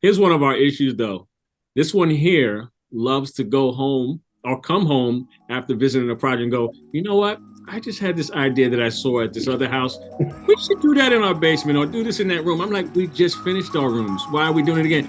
Here's one of our issues, though. This one here loves to go home or come home after visiting a project and go, you know what? I just had this idea that I saw at this other house. We should do that in our basement or do this in that room. I'm like, we just finished our rooms. Why are we doing it again?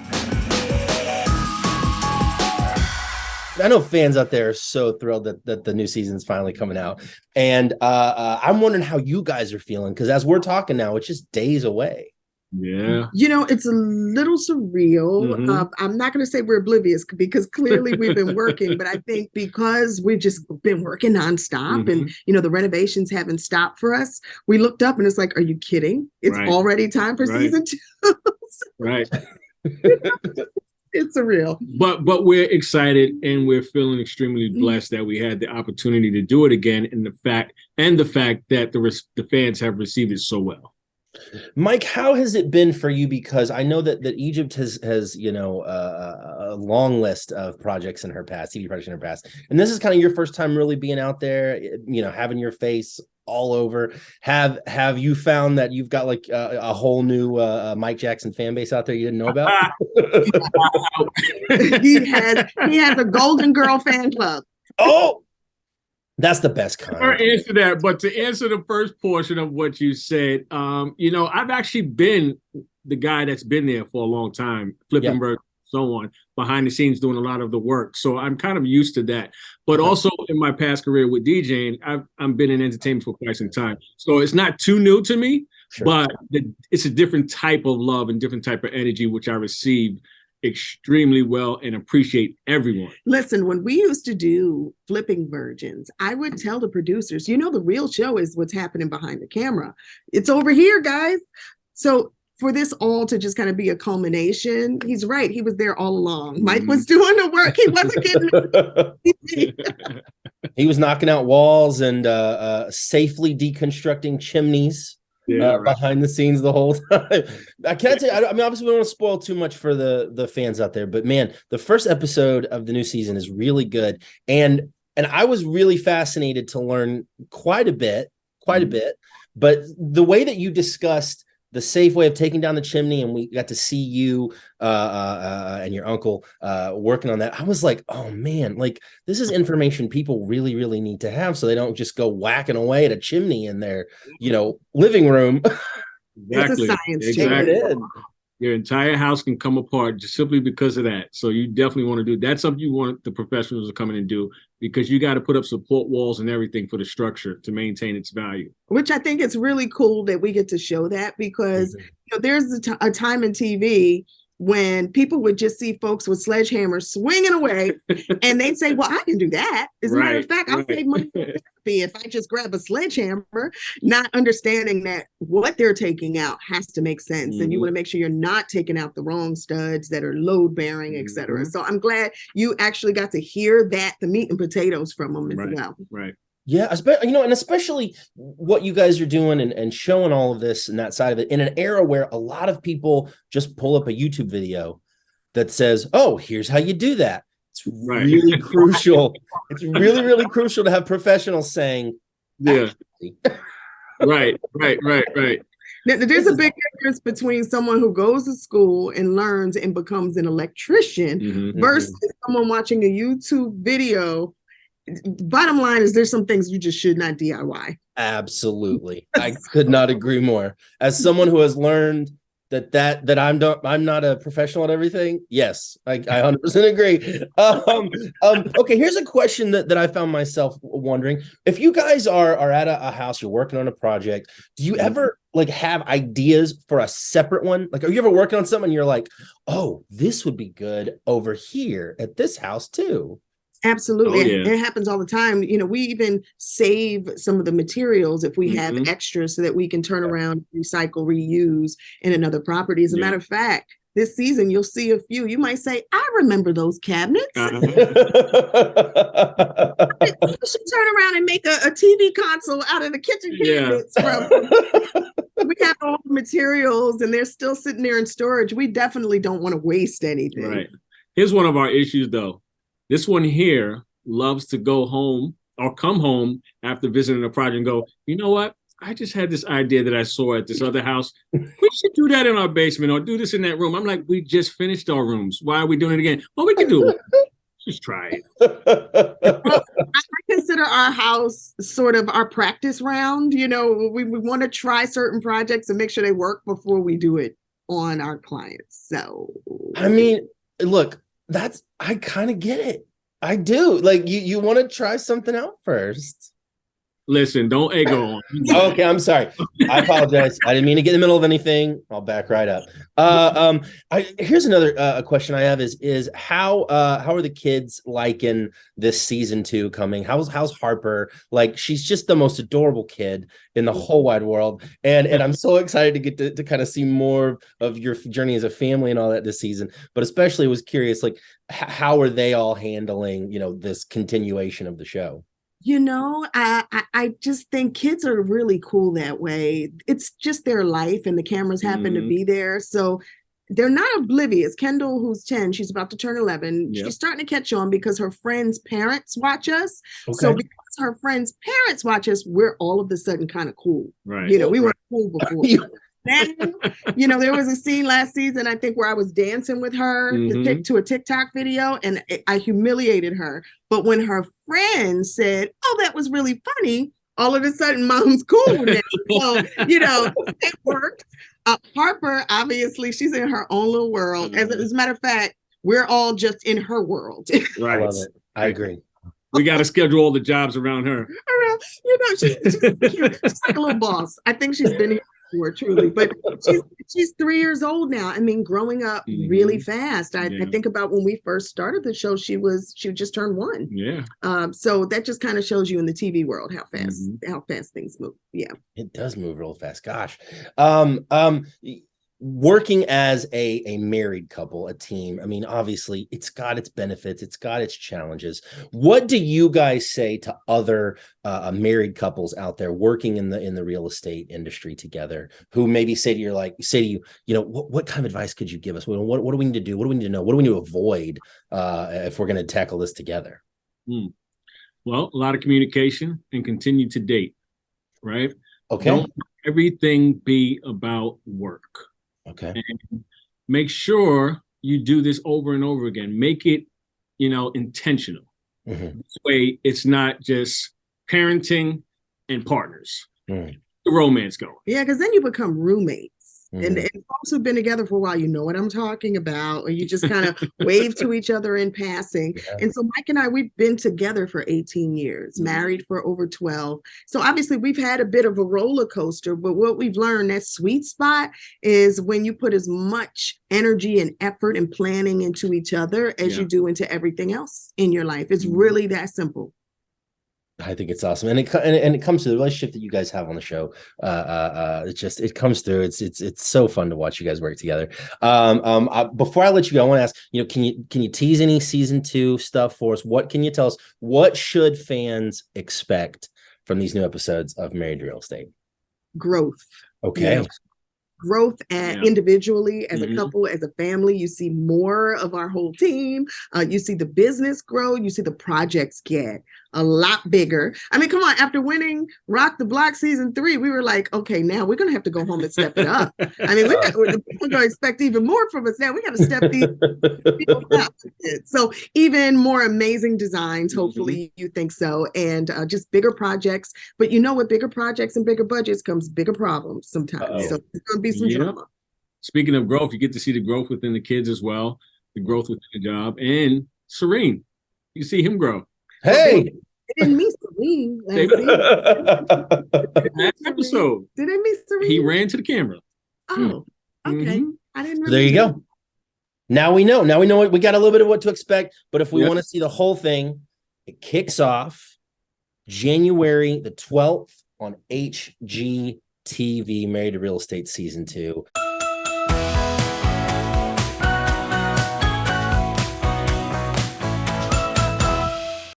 I know fans out there are so thrilled that the new season's finally coming out. And I'm wondering how you guys are feeling, because as we're talking now, it's just days away. Yeah. It's a little surreal. Mm-hmm. I'm not going to say we're oblivious because clearly we've been working, but I think because we've just been working nonstop and, the renovations haven't stopped for us, we looked up and it's like, are you kidding? It's already time for season 2. Right. It's surreal. But we're excited and we're feeling extremely blessed that we had the opportunity to do it again, and the fact that the fans have received it so well. Mike, how has it been for you? Because I know that Egypt has a long list of projects in her past, TV projects in her past, and this is kind of your first time really being out there, having your face all over. Have you found that you've got like a whole new Mike Jackson fan base out there you didn't know about? He has a Golden Girl fan club. Oh, that's the best kind. I'll answer that, but to answer the first portion of what you said, I've actually been the guy that's been there for a long time, flipping birds, so on, behind the scenes doing a lot of the work. So I'm kind of used to that. But also in my past career with DJing, I've been in entertainment for quite some time. So it's not too new to me, but it's a different type of love and different type of energy, which I received extremely well and appreciate everyone. Listen, when we used to do Flipping Virgins, I would tell the producers, the real show is what's happening behind the camera. It's over here, guys. So for this all to just kind of be a culmination, he's right. He was there all along. Mike was doing the work. He wasn't getting He was knocking out walls and safely deconstructing chimneys. Behind the scenes the whole time. I can't tell you, I mean, obviously we don't want to spoil too much for the fans out there, but man, the first episode of the new season is really good. And I was really fascinated to learn quite a bit, but the way that you discussed the safe way of taking down the chimney, and we got to see you and your uncle working on that. I was like, oh man, like this is information people really, really need to have, so they don't just go whacking away at a chimney in their, living room. Exactly. It's a science exactly. Your entire house can come apart just simply because of that. So you definitely want to do that's something you want the professionals to come in and do, because you got to put up support walls and everything for the structure to maintain its value. Which I think it's really cool that we get to show that, because there's a time in TV when people would just see folks with sledgehammers swinging away and they'd say, well, I can do that. As a matter of fact, I'll save money for therapy if I just grab a sledgehammer, not understanding that what they're taking out has to make sense. And you want to make sure you're not taking out the wrong studs that are load bearing, et cetera. So I'm glad you actually got to hear that, the meat and potatoes from them as well. Right. Yeah, and especially what you guys are doing and showing all of this and that side of it in an era where a lot of people just pull up a YouTube video that says, oh, here's how you do that. It's really crucial. It's really, really crucial to have professionals saying, right. Now, there's a big difference between someone who goes to school and learns and becomes an electrician versus someone watching a YouTube video. Bottom line is there's some things you just should not DIY. Absolutely. I could not agree more. As someone who has learned that I'm not a professional at everything. Yes, I 100% agree. Okay, here's a question that I found myself wondering. If you guys are at a house, you're working on a project, do you ever have ideas for a separate one? Like, are you ever working on something and you're like, oh, this would be good over here at this house too? Absolutely. It happens all the time. We even save some of the materials if we have extras so that we can turn around, recycle, reuse in another property. As a matter of fact, this season, you'll see a few. You might say, I remember those cabinets. You should turn around and make a TV console out of the kitchen cabinets. We have all the materials and they're still sitting there in storage. We definitely don't want to waste anything. Right. Here's one of our issues, though. This one here loves to go home or come home after visiting a project and go, you know what? I just had this idea that I saw at this other house. We should do that in our basement or do this in that room. I'm like, we just finished our rooms. Why are we doing it again? Well, we can do it. Just try it. Well, I consider our house sort of our practice round. You know, we want to try certain projects and make sure they work before we do it on our clients. So, I mean, look, I kind of get it. I do. Like, you want to try something out first. Listen, don't egg on. Okay, I'm sorry. I apologize. I didn't mean to get in the middle of anything. I'll back right up. Here's another question I have is how are the kids liking this season 2 coming? How's Harper? Like, she's just the most adorable kid in the whole wide world, and I'm so excited to get to kind of see more of your journey as a family and all that this season. But especially was curious, like, how are they all handling, this continuation of the show? You know, I just think kids are really cool that way. It's just their life, and the cameras happen to be there. So they're not oblivious. Kendall, who's 10, she's about to turn 11. Yep. She's starting to catch on because her friends' parents watch us. Okay. So because her friends' parents watch us, we're all of a sudden kind of cool. Right. We weren't cool before. Then, there was a scene last season, I think, where I was dancing with her to a TikTok video, and I humiliated her. But when her friends said, "Oh, that was really funny," all of a sudden, Mom's cool now. So, it worked. Harper, obviously, she's in her own little world. As a matter of fact, we're all just in her world. Right. I love it. I agree. We got to schedule all the jobs around her. She's cute. She's like a little boss. I think she's been here before, truly, but she's 3 years old now. I mean, growing up really fast. I think about when we first started the show, she just turned 1. Yeah. So that just kind of shows you in the TV world how fast things move. Yeah, it does move real fast. Gosh. Working as a married couple, a team, I mean, obviously it's got its benefits, it's got its challenges. What do you guys say to other married couples out there working in the real estate industry together, who maybe say to you, what kind of advice could you give us? What do we need to do? What do we need to know? What do we need to avoid if we're going to tackle this together? Well, a lot of communication and continue to date, right? Okay. Don't everything be about work. Okay. And make sure you do this over and over again. Make it, intentional. This way, it's not just parenting and partners. The romance going. Yeah, because then you become roommates. And folks who've been together for a while, you know what I'm talking about, or you just kind of wave to each other in passing. Yeah. And so Mike and I, we've been together for 18 years, married for over 12. So obviously we've had a bit of a roller coaster, but what we've learned, that sweet spot is when you put as much energy and effort and planning into each other as you do into everything else in your life. It's really that simple. I think it's awesome, and it comes to the relationship that you guys have on the show. It comes through. It's so fun to watch you guys work together. Before I let you go, I want to ask, can you tease any season 2 stuff for us? What can you tell us? What should fans expect from these new episodes of Married to Real Estate? Growth. Okay. Growth individually, as a couple, as a family. You see more of our whole team. You see the business grow. You see the projects get a lot bigger. I mean, come on, after winning Rock the Block season 3, we were like, okay, now we're going to have to go home and step it up. I mean, we're going to expect even more from us now. We got to step these people up. So even more amazing designs, hopefully you think so, and just bigger projects. But with bigger projects and bigger budgets comes bigger problems sometimes. So it's going to be some drama. Speaking of growth, you get to see the growth within the kids as well, the growth within the job, and Serene. You see him grow. Hey, they didn't meet Serene last episode. Did they meet Serene? He ran to the camera. Oh, okay. I didn't really there you go. Now we know what we got, a little bit of what to expect. But if we want to see the whole thing, it kicks off January the 12th on HGTV, Married to Real Estate season 2.